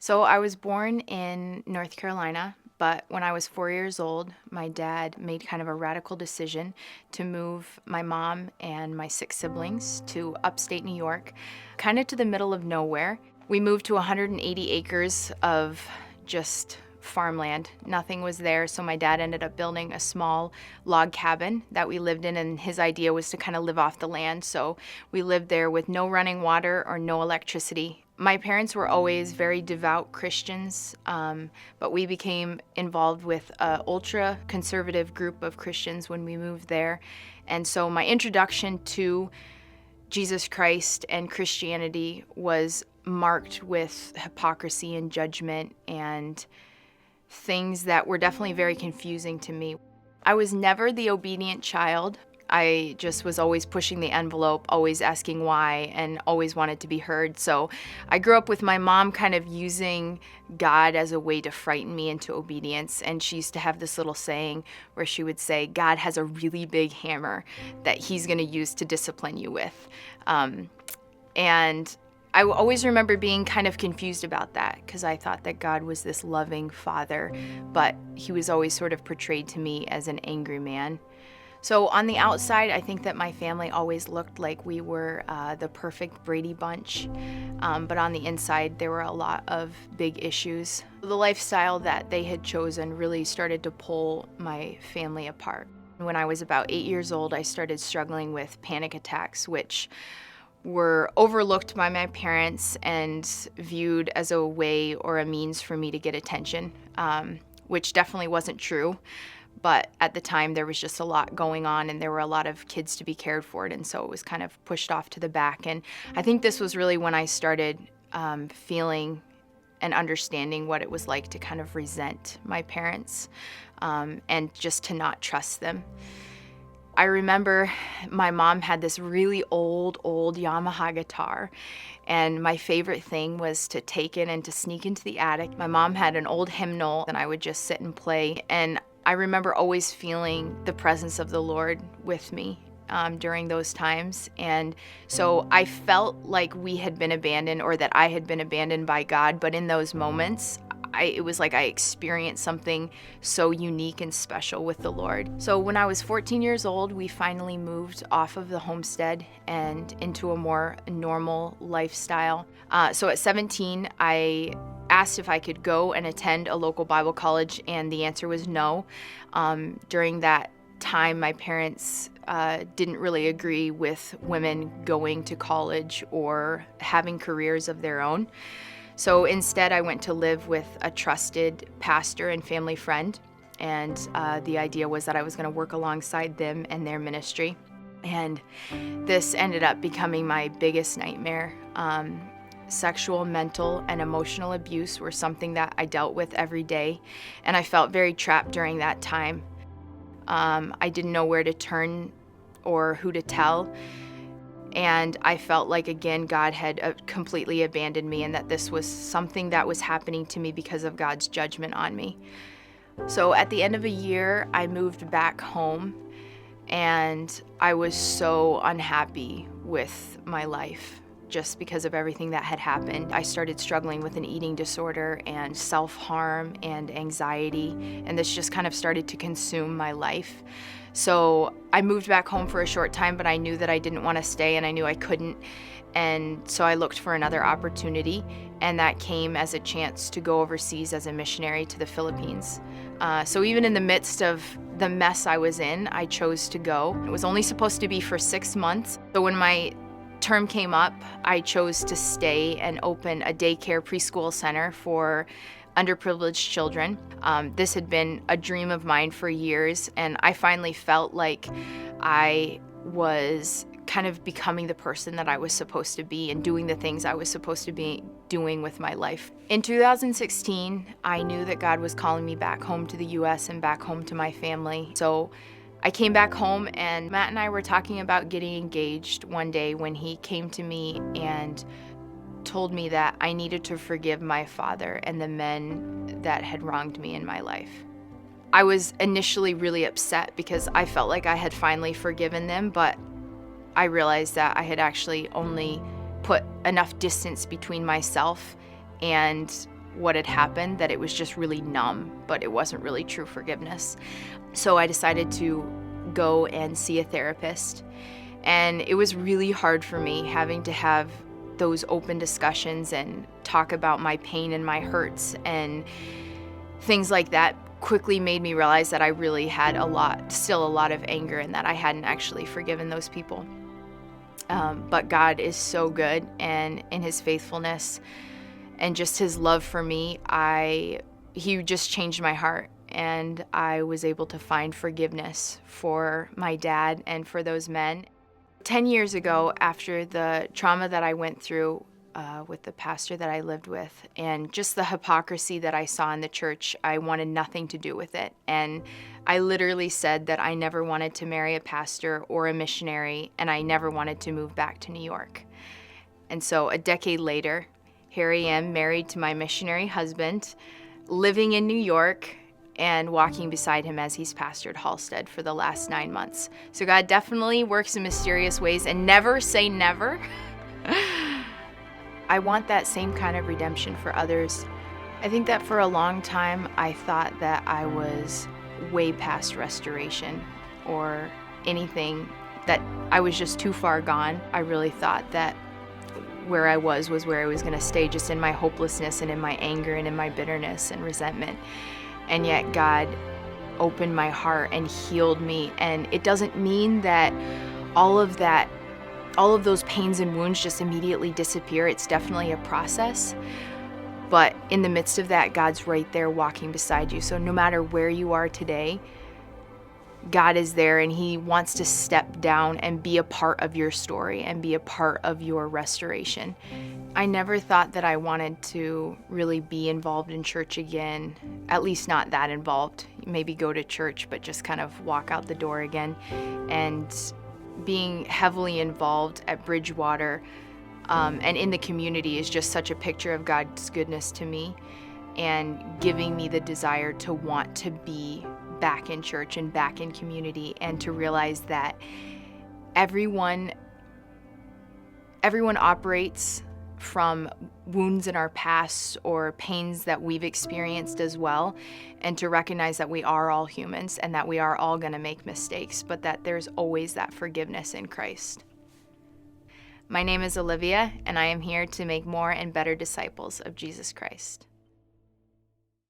So I was born in North Carolina, but when I was 4 years old, my dad made kind of a radical decision to move my mom and my six siblings to upstate New York, kind of to the middle of nowhere. We moved to 180 acres of just farmland. Nothing was there, so my dad ended up building a small log cabin that we lived in, and his idea was to kind of live off the land. So we lived there with no running water or no electricity. My parents were always very devout Christians, but we became involved with an ultra-conservative group of Christians when we moved there. And so my introduction to Jesus Christ and Christianity was marked with hypocrisy and judgment and things that were definitely very confusing to me. I was never the obedient child. I just was always pushing the envelope, always asking why, and always wanted to be heard. So I grew up with my mom kind of using God as a way to frighten me into obedience. And she used to have this little saying where she would say, God has a really big hammer that he's going to use to discipline you with. And I always remember being kind of confused about that because I thought that God was this loving father, but he was always sort of portrayed to me as an angry man. So on the outside, I think that my family always looked like we were the perfect Brady Bunch, but on the inside, there were a lot of big issues. The lifestyle that they had chosen really started to pull my family apart. When I was about 8 years old, I started struggling with panic attacks, which were overlooked by my parents and viewed as a way or a means for me to get attention, which definitely wasn't true. But at the time, there was just a lot going on, and there were a lot of kids to be cared for, and so it was kind of pushed off to the back. And I think this was really when I started feeling and understanding what it was like to kind of resent my parents and just to not trust them. I remember my mom had this really old Yamaha guitar, and my favorite thing was to take it and to sneak into the attic. My mom had an old hymnal, and I would just sit and play, and I remember always feeling the presence of the Lord with me during those times. And so I felt like we had been abandoned or that I had been abandoned by God. But in those moments, it was like I experienced something so unique and special with the Lord. So when I was 14 years old, we finally moved off of the homestead and into a more normal lifestyle. So at 17, I asked if I could go and attend a local Bible college, and the answer was no. During that time, my parents didn't really agree with women going to college or having careers of their own. So instead, I went to live with a trusted pastor and family friend, and the idea was that I was going to work alongside them and their ministry. And this ended up becoming my biggest nightmare. Sexual, mental, and emotional abuse were something that I dealt with every day, and I felt very trapped during that time. I didn't know where to turn or who to tell, and I felt like, again, God had completely abandoned me, and that this was something that was happening to me because of God's judgment on me. So at the end of a year, I moved back home, and I was so unhappy with my life. Just because of everything that had happened. I started struggling with an eating disorder and self-harm and anxiety, and this just kind of started to consume my life. So I moved back home for a short time, but I knew that I didn't want to stay, and I knew I couldn't. And so I looked for another opportunity, and that came as a chance to go overseas as a missionary to the Philippines. So even in the midst of the mess I was in, I chose to go. It was only supposed to be for 6 months. So when my term came up, I chose to stay and open a daycare preschool center for underprivileged children. This had been a dream of mine for years, and I finally felt like I was kind of becoming the person that I was supposed to be and doing the things I was supposed to be doing with my life. In 2016, I knew that God was calling me back home to the U.S. and back home to my family. So I came back home, and Matt and I were talking about getting engaged one day when he came to me and told me that I needed to forgive my father and the men that had wronged me in my life. I was initially really upset because I felt like I had finally forgiven them, but I realized that I had actually only put enough distance between myself and what had happened, that it was just really numb, but it wasn't really true forgiveness. So I decided to go and see a therapist. And it was really hard for me having to have those open discussions and talk about my pain and my hurts, and things like that quickly made me realize that I really had still a lot of anger, and that I hadn't actually forgiven those people. But God is so good, and in his faithfulness and just his love for me, he just changed my heart, and I was able to find forgiveness for my dad and for those men. 10 years ago, after the trauma that I went through with the pastor that I lived with, and just the hypocrisy that I saw in the church, I wanted nothing to do with it. And I literally said that I never wanted to marry a pastor or a missionary, and I never wanted to move back to New York. And so a decade later, here I am, married to my missionary husband, living in New York, and walking beside him as he's pastored Halstead for the last 9 months. So God definitely works in mysterious ways, and never say never. I want that same kind of redemption for others. I think that for a long time, I thought that I was way past restoration or anything, that I was just too far gone. I really thought that where I was where I was going to stay, just in my hopelessness and in my anger and in my bitterness and resentment. And yet God opened my heart and healed me. And it doesn't mean that all of those pains and wounds just immediately disappear. It's definitely a process. But in the midst of that, God's right there walking beside you. So no matter where you are today, God is there, and he wants to step down and be a part of your story and be a part of your restoration. I never thought that I wanted to really be involved in church again, at least not that involved. Maybe go to church, but just kind of walk out the door again. And being heavily involved at Bridgewater and in the community is just such a picture of God's goodness to me, and giving me the desire to want to be back in church and back in community, and to realize that everyone operates from wounds in our past or pains that we've experienced as well, and to recognize that we are all humans and that we are all going to make mistakes, but that there's always that forgiveness in Christ. My name is Olivia, and I am here to make more and better disciples of Jesus Christ.